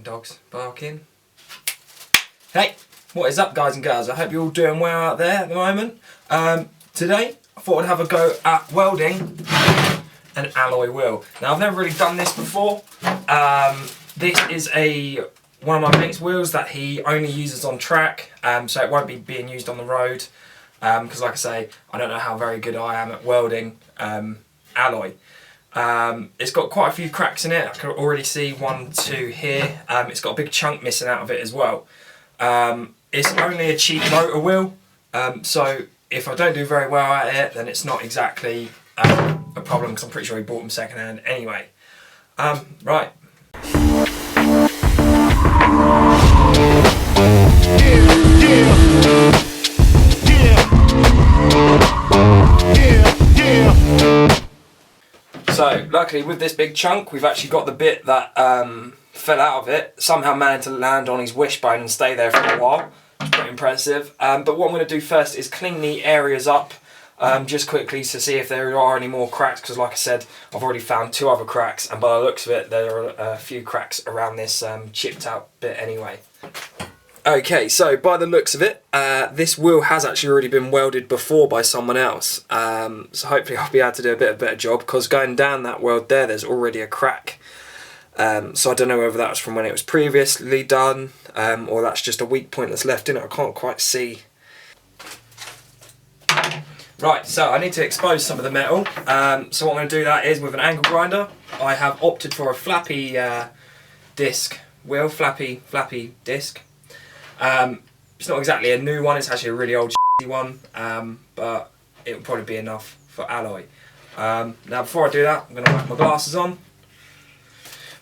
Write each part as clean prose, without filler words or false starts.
Dogs barking. Hey, what is up guys and girls? I hope you're all doing well out there at the moment. Today I thought I'd have a go at welding an alloy wheel. Now I've never really done this before. This is one of my mate's wheels that he only uses on track, so it won't be being used on the road, because like I say, I don't know how very good I am at welding alloy. It's got quite a few cracks in it. I can already see 1, 2 here. It's got a big chunk missing out of it as well. It's only a cheap motor wheel, so if I don't do very well at it, then it's not exactly a problem, because I'm pretty sure he bought them second hand anyway. Right. So luckily with this big chunk, we've actually got the bit that fell out of it, somehow managed to land on his wishbone and stay there for a while. It's pretty impressive. But what I'm going to do first is clean the areas up just quickly to see if there are any more cracks, because like I said, I've already found 2 other cracks, and by the looks of it there are a few cracks around this chipped out bit anyway. Okay, so by the looks of it, this wheel has actually already been welded before by someone else, so hopefully I'll be able to do a better job, because going down that weld there's already a crack. So I don't know whether that was from when it was previously done, or that's just a weak point that's left in it. I can't quite see. Right, so I need to expose some of the metal. So what I'm going to do that is with an angle grinder. I have opted for a flappy disc wheel, flappy disc. It's not exactly a new one, it's actually a really old one, but it will probably be enough for alloy. Now before I do that, I'm going to whack my glasses on.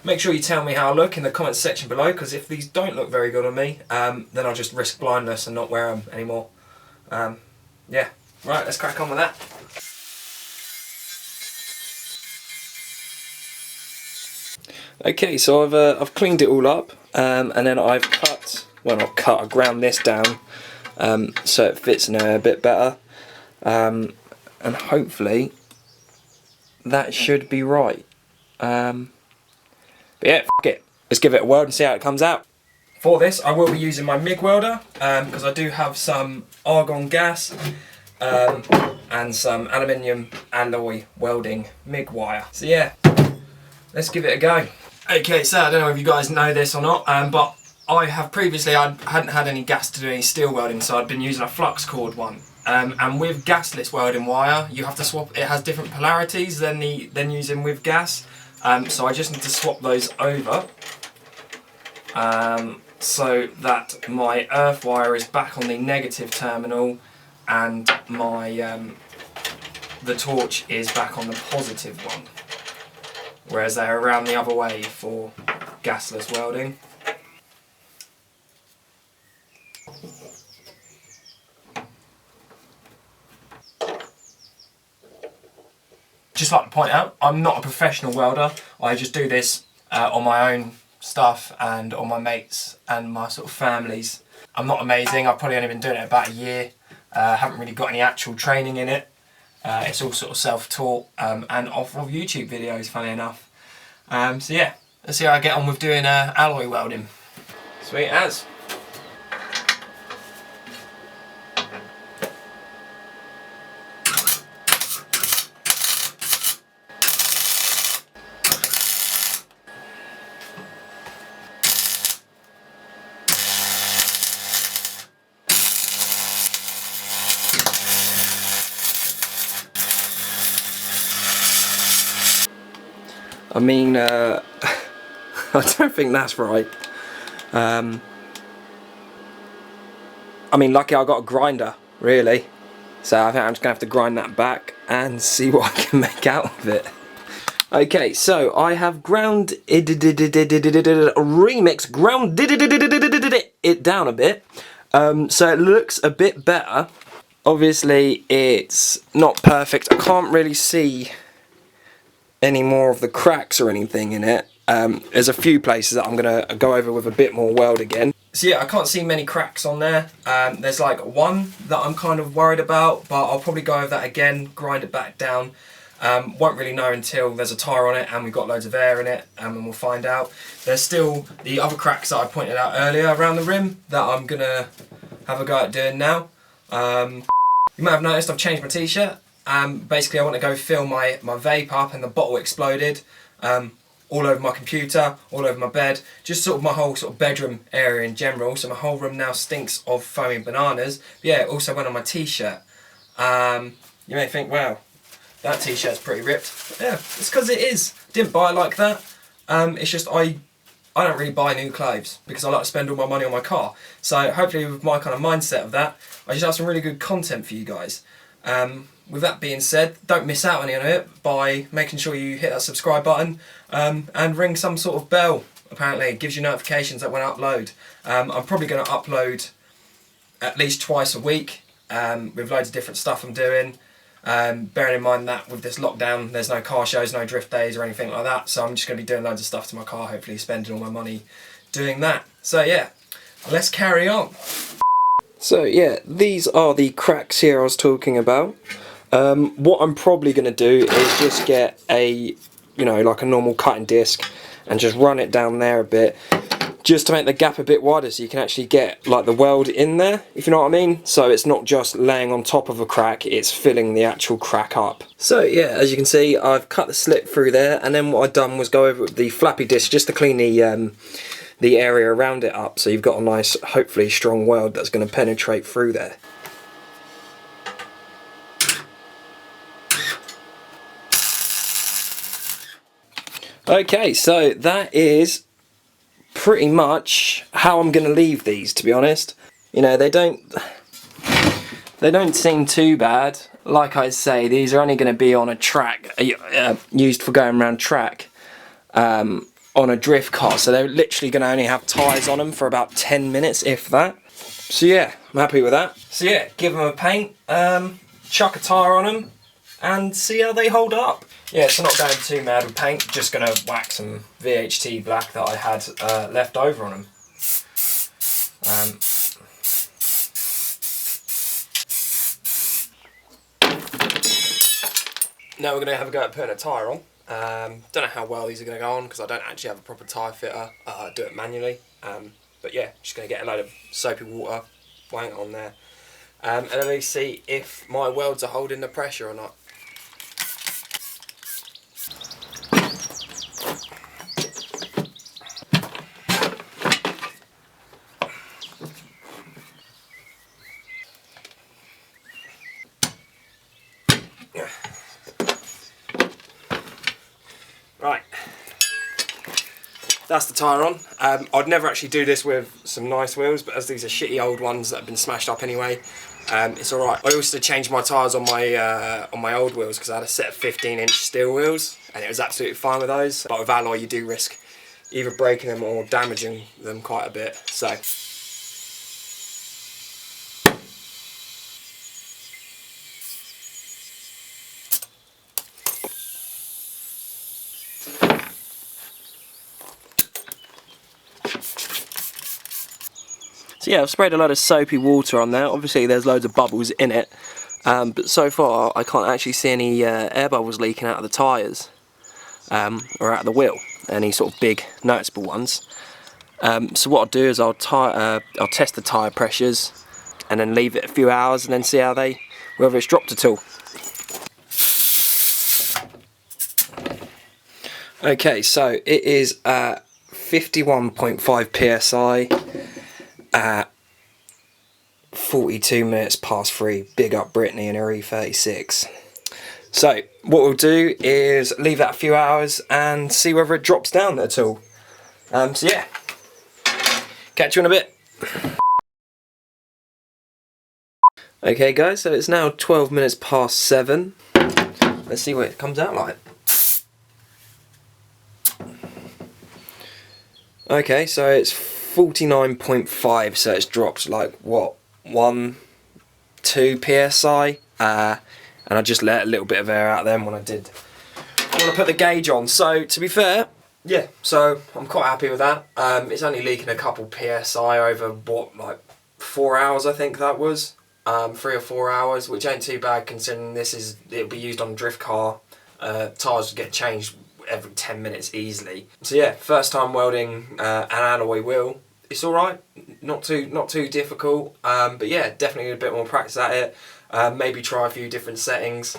Make sure you tell me how I look in the comments section below, because if these don't look very good on me, then I'll just risk blindness and not wear them anymore. Yeah, right, let's crack on with that. Okay, so I've cleaned it all up, and then I've I ground this down so it fits in there a bit better, and hopefully that should be right. But yeah, f it. Let's give it a weld and see how it comes out. For this I will be using my MIG welder, because I do have some argon gas and some aluminium alloy welding MIG wire. So yeah, let's give it a go. Okay, so I don't know if you guys know this or not, but I hadn't had any gas to do any steel welding, so I'd been using a flux cord one. And with gasless welding wire, you have to swap. It has different polarities than using with gas. So I just need to swap those over, so that my earth wire is back on the negative terminal, and my the torch is back on the positive one. Whereas they're around the other way for gasless welding. Just like to point out, I'm not a professional welder. I just do this on my own stuff and on my mates and my sort of families. I'm not amazing. I've probably only been doing it about a year. Haven't really got any actual training in it. It's all sort of self-taught and off of YouTube videos, funny enough. So yeah, let's see how I get on with doing alloy welding. Sweet as. I mean, I don't think that's right. I mean, lucky I got a grinder, really. So I think I'm just going to have to grind that back and see what I can make out of it. Okay, so I have ground it down a bit. So it looks a bit better. Obviously, it's not perfect. I can't really see any more of the cracks or anything in it. There's a few places that I'm going to go over with a bit more weld again. So yeah, I can't see many cracks on there. There's like one that I'm kind of worried about, but I'll probably go over that again, grind it back down. Won't really know until there's a tyre on it and we've got loads of air in it, and we'll find out. There's still the other cracks that I pointed out earlier around the rim that I'm going to have a go at doing now. You might have noticed I've changed my t-shirt. Basically I want to go fill my vape up, and the bottle exploded all over my computer, all over my bed, just sort of my whole sort of bedroom area in general. So my whole room now stinks of foaming bananas. But yeah, it also went on my t-shirt. You may think, wow, that t-shirt's pretty ripped. Yeah, it's because it is. Didn't buy it like that. It's just I don't really buy new clothes because I like to spend all my money on my car. So hopefully with my kind of mindset of that, I just have some really good content for you guys. With that being said, don't miss out on any of it by making sure you hit that subscribe button and ring some sort of bell. Apparently it gives you notifications that when I upload. I'm probably going to upload at least twice a week with loads of different stuff I'm doing. Bearing in mind that with this lockdown there's no car shows, no drift days or anything like that, so I'm just going to be doing loads of stuff to my car, hopefully spending all my money doing that. So yeah, let's carry on. So yeah, these are the cracks here I was talking about. What I'm probably going to do is just get a, like a normal cutting disc and just run it down there a bit, just to make the gap a bit wider so you can actually get like the weld in there, if you know what I mean. So it's not just laying on top of a crack, it's filling the actual crack up. So yeah, as you can see, I've cut the slit through there, and then what I've done was go over with the flappy disc just to clean the area around it up, so you've got a nice, hopefully strong weld that's going to penetrate through there. Okay, so that is pretty much how I'm going to leave these, to be honest. They don't seem too bad. Like I say, these are only going to be on a track, used for going around track on a drift car, so they're literally going to only have tyres on them for about 10 minutes, if that. So yeah, I'm happy with that. So yeah, give them a paint, chuck a tyre on them, and see how they hold up. Yeah, so not going too mad with paint, just going to whack some VHT black that I had left over on them. Now we're going to have a go at putting a tyre on. Don't know how well these are going to go on because I don't actually have a proper tyre fitter. I do it manually. But yeah, just going to get a load of soapy water, wang it on there, and at least see if my welds are holding the pressure or not. Right, that's the tyre on. I'd never actually do this with some nice wheels, but as these are shitty old ones that have been smashed up anyway, it's alright. I also changed my tyres on my old wheels because I had a set of 15-inch steel wheels and it was absolutely fine with those. But with alloy you do risk either breaking them or damaging them quite a bit. So yeah, I've sprayed a lot of soapy water on there. Obviously there's loads of bubbles in it, but so far I can't actually see any air bubbles leaking out of the tyres or out of the wheel, any sort of big noticeable ones. So what I'll do is I'll test the tyre pressures and then leave it a few hours and then see whether it's dropped at all. Okay, so it is 51.5 psi at 42 minutes past 3. Big up Brittany and her E36. So what we'll do is leave that a few hours and see whether it drops down at all. So yeah, catch you in a bit. Okay guys, so it's now 12 minutes past 7. Let's see what it comes out like. Okay, so it's 49.5, so it's dropped like what, 1-2 psi, and I just let a little bit of air out then when I put the gauge on. So to be fair, yeah, so I'm quite happy with that. It's only leaking a couple psi over what, like 4 hours I think that was, 3 or 4 hours, which ain't too bad considering it'll be used on a drift car. Tyres get changed every 10 minutes easily. So yeah, first time welding an alloy wheel. It's alright, not too difficult, but yeah, definitely need a bit more practice at it. Maybe try a few different settings.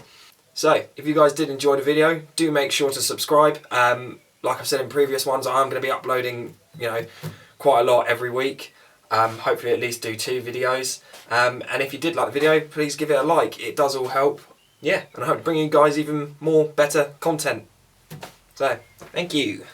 So, if you guys did enjoy the video, do make sure to subscribe. Like I've said in previous ones, I'm going to be uploading, quite a lot every week. Hopefully at least do 2 videos. And if you did like the video, please give it a like. It does all help. Yeah, and I hope to bring you guys even more better content. So, thank you.